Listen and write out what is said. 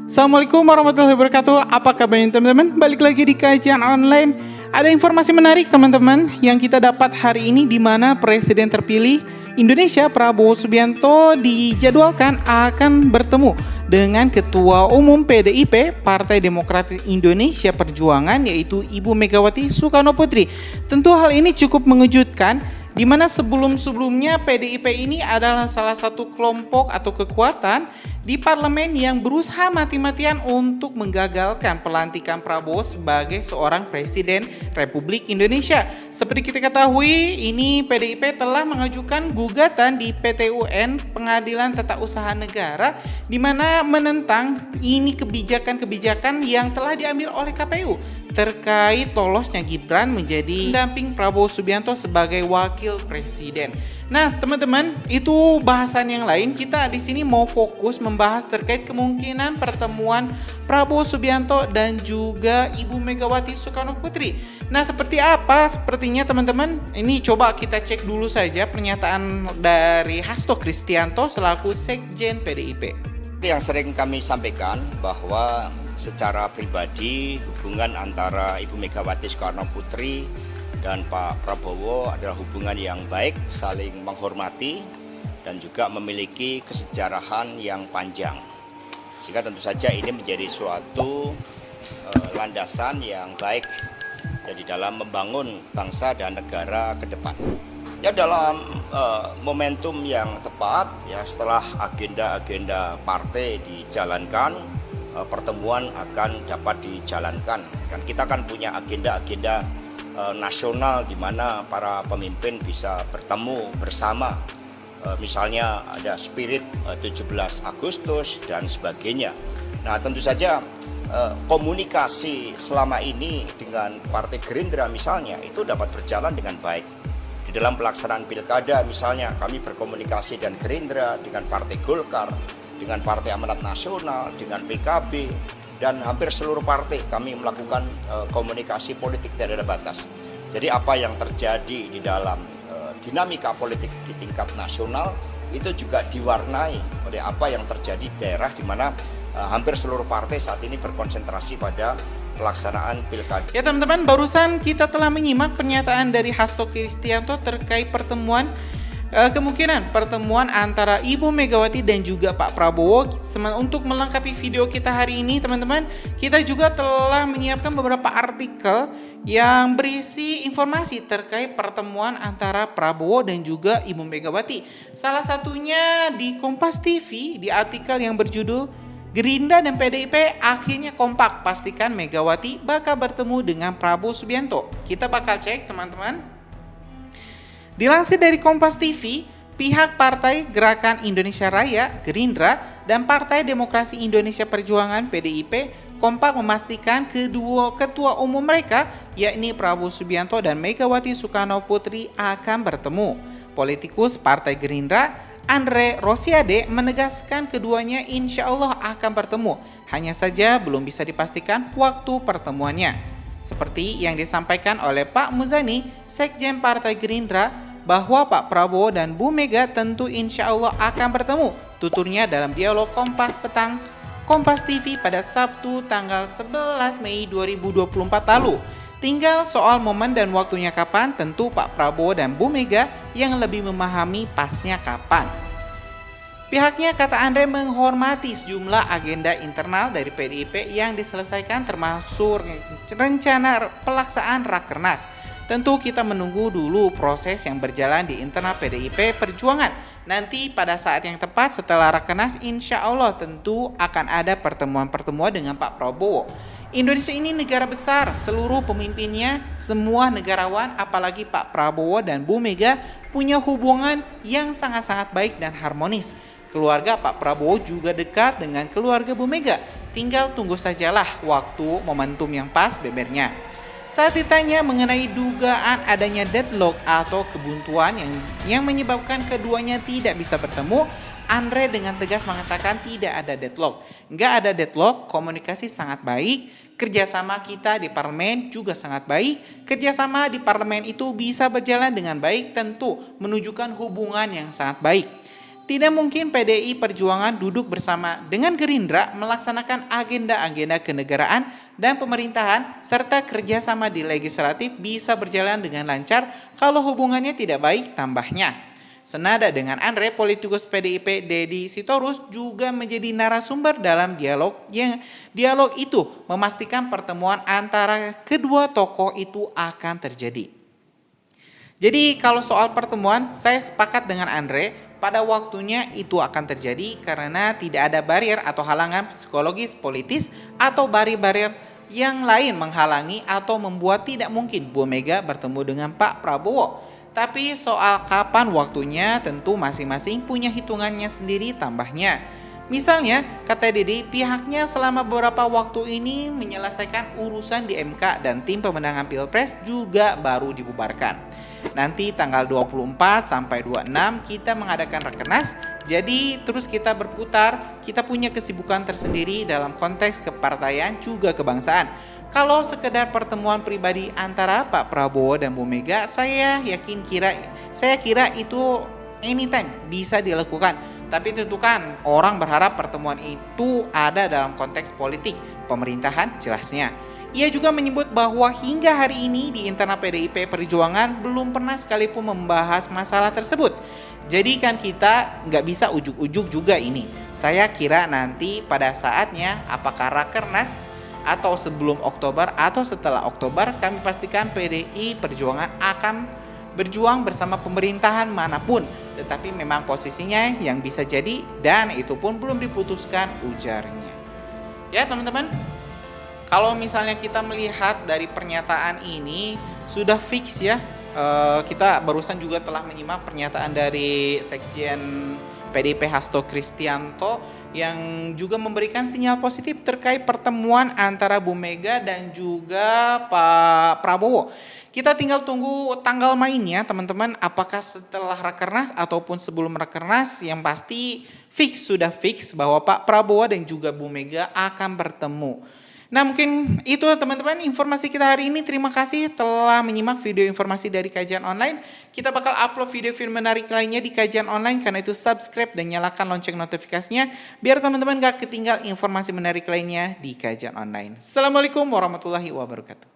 Assalamualaikum warahmatullahi wabarakatuh. Apa kabarnya teman-teman? Balik lagi di kajian online. Ada informasi menarik teman-teman yang kita dapat hari ini, di mana Presiden terpilih Indonesia Prabowo Subianto dijadwalkan akan bertemu dengan Ketua Umum PDIP Partai Demokratis Indonesia Perjuangan, yaitu Ibu Megawati Soekarno Putri. Tentu hal ini cukup mengejutkan, di mana sebelum-sebelumnya PDIP ini adalah salah satu kelompok atau kekuatan di parlemen yang berusaha mati-matian untuk menggagalkan pelantikan Prabowo sebagai seorang presiden Republik Indonesia. Seperti kita ketahui, ini PDIP telah mengajukan gugatan di PT UN, Pengadilan Tata Usaha Negara, di mana menentang ini kebijakan-kebijakan yang telah diambil oleh KPU terkait lolosnya Gibran menjadi pendamping Prabowo Subianto sebagai wakil presiden. Nah, teman-teman, itu bahasan yang lain. Kita di sini mau fokus membahas terkait kemungkinan pertemuan Prabowo Subianto dan juga Ibu Megawati Soekarno Putri. Nah, seperti apa? Sepertinya teman-teman, ini coba kita cek dulu saja pernyataan dari Hasto Kristianto selaku Sekjen PDIP. Yang sering kami sampaikan bahwa secara pribadi hubungan antara Ibu Megawati Soekarno Putri dan Pak Prabowo adalah hubungan yang baik, saling menghormati dan juga memiliki kesejarahan yang panjang. Sehingga tentu saja ini menjadi suatu landasan yang baik di dalam membangun bangsa dan negara ke depan. Ya, dalam momentum yang tepat, ya, setelah agenda-agenda partai dijalankan, pertemuan akan dapat dijalankan. Kan kita kan punya agenda-agenda nasional di mana para pemimpin bisa bertemu bersama. Misalnya ada spirit 17 Agustus dan sebagainya. Nah, tentu saja komunikasi selama ini dengan Partai Gerindra misalnya itu dapat berjalan dengan baik. Di dalam pelaksanaan pilkada misalnya kami berkomunikasi dengan Gerindra, dengan Partai Golkar, dengan Partai Amanat Nasional, dengan PKB, dan hampir seluruh partai kami melakukan komunikasi politik tidak ada batas. Jadi apa yang terjadi di dalam dinamika politik di tingkat nasional itu juga diwarnai oleh apa yang terjadi di daerah di mana hampir seluruh partai saat ini berkonsentrasi pada pelaksanaan pilkada. Ya teman-teman, barusan kita telah menyimak pernyataan dari Hasto Kristianto terkait kemungkinan pertemuan antara Ibu Megawati dan juga Pak Prabowo. Untuk melengkapi video kita hari ini teman-teman, kita juga telah menyiapkan beberapa artikel yang berisi informasi terkait pertemuan antara Prabowo dan juga Ibu Megawati. Salah satunya di Kompas TV, di artikel yang berjudul Gerindra dan PDIP akhirnya kompak, pastikan Megawati bakal bertemu dengan Prabowo Subianto. Kita bakal cek teman-teman. Dilansir dari Kompas TV, pihak Partai Gerakan Indonesia Raya, Gerindra, dan Partai Demokrasi Indonesia Perjuangan, PDIP, kompak memastikan kedua ketua umum mereka, yakni Prabowo Subianto dan Megawati Soekarno Putri, akan bertemu. Politikus Partai Gerindra, Andre Rosiade, menegaskan keduanya insya Allah akan bertemu. Hanya saja belum bisa dipastikan waktu pertemuannya. Seperti yang disampaikan oleh Pak Muzani, Sekjen Partai Gerindra, bahwa Pak Prabowo dan Bu Mega tentu insya Allah akan bertemu. Tuturnya dalam dialog Kompas Petang, Kompas TV pada Sabtu tanggal 11 Mei 2024 lalu. Tinggal soal momen dan waktunya kapan, tentu Pak Prabowo dan Bu Mega yang lebih memahami pasnya kapan. Pihaknya, kata Andre, menghormati sejumlah agenda internal dari PDIP yang diselesaikan, termasuk rencana pelaksanaan Rakernas. Tentu kita menunggu dulu proses yang berjalan di internal PDIP Perjuangan. Nanti pada saat yang tepat setelah Rakernas, insya Allah tentu akan ada pertemuan-pertemuan dengan Pak Prabowo. Indonesia ini negara besar, seluruh pemimpinnya semua negarawan, apalagi Pak Prabowo dan Bu Mega punya hubungan yang sangat-sangat baik dan harmonis. Keluarga Pak Prabowo juga dekat dengan keluarga Bu Mega. Tinggal tunggu sajalah waktu momentum yang pas bebernya. Saat ditanya mengenai dugaan adanya deadlock atau kebuntuan yang menyebabkan keduanya tidak bisa bertemu, Andre dengan tegas mengatakan tidak ada deadlock. Nggak ada deadlock, komunikasi sangat baik, kerjasama kita di parlemen juga sangat baik, kerjasama di parlemen itu bisa berjalan dengan baik, tentu menunjukkan hubungan yang sangat baik. Tidak mungkin PDI Perjuangan duduk bersama dengan Gerindra melaksanakan agenda-agenda kenegaraan dan pemerintahan serta kerjasama di legislatif bisa berjalan dengan lancar kalau hubungannya tidak baik tambahnya. Senada dengan Andre, politikus PDIP Deddy Sitorus juga menjadi narasumber dalam dialog itu memastikan pertemuan antara kedua tokoh itu akan terjadi. Jadi kalau soal pertemuan, saya sepakat dengan Andre, pada waktunya itu akan terjadi karena tidak ada barier atau halangan psikologis, politis, atau barier-barier yang lain menghalangi atau membuat tidak mungkin Bu Mega bertemu dengan Pak Prabowo. Tapi soal kapan waktunya tentu masing-masing punya hitungannya sendiri tambahnya. Misalnya, kata Deddy, pihaknya selama beberapa waktu ini menyelesaikan urusan di MK dan tim pemenangan Pilpres juga baru dibubarkan. Nanti tanggal 24 sampai 26 kita mengadakan Rakernas, jadi terus kita berputar, kita punya kesibukan tersendiri dalam konteks kepartaian juga kebangsaan. Kalau sekedar pertemuan pribadi antara Pak Prabowo dan Bu Mega, saya kira itu anytime bisa dilakukan. Tapi tentu kan orang berharap pertemuan itu ada dalam konteks politik, pemerintahan jelasnya. Ia juga menyebut bahwa hingga hari ini di internal PDIP Perjuangan belum pernah sekalipun membahas masalah tersebut. Jadi kan kita nggak bisa ujuk-ujuk juga ini. Saya kira nanti pada saatnya apakah Rakernas atau sebelum Oktober atau setelah Oktober kami pastikan PDI Perjuangan akan berjuang bersama pemerintahan manapun. Tetapi memang posisinya yang bisa jadi dan itu pun belum diputuskan, ujarnya. Ya teman-teman. Kalau misalnya kita melihat dari pernyataan ini sudah fix ya, kita barusan juga telah menyimak pernyataan dari Sekjen PDIP Hasto Kristianto yang juga memberikan sinyal positif terkait pertemuan antara Bu Mega dan juga Pak Prabowo. Kita tinggal tunggu tanggal mainnya teman-teman, apakah setelah Rakernas ataupun sebelum Rakernas, yang pasti sudah fix bahwa Pak Prabowo dan juga Bu Mega akan bertemu. Nah mungkin itu teman-teman informasi kita hari ini. Terima kasih telah menyimak video informasi dari Kajian Online. Kita bakal upload video-video menarik lainnya di Kajian Online. Karena itu subscribe dan nyalakan lonceng notifikasinya biar teman-teman gak ketinggal informasi menarik lainnya di Kajian Online. Assalamualaikum warahmatullahi wabarakatuh.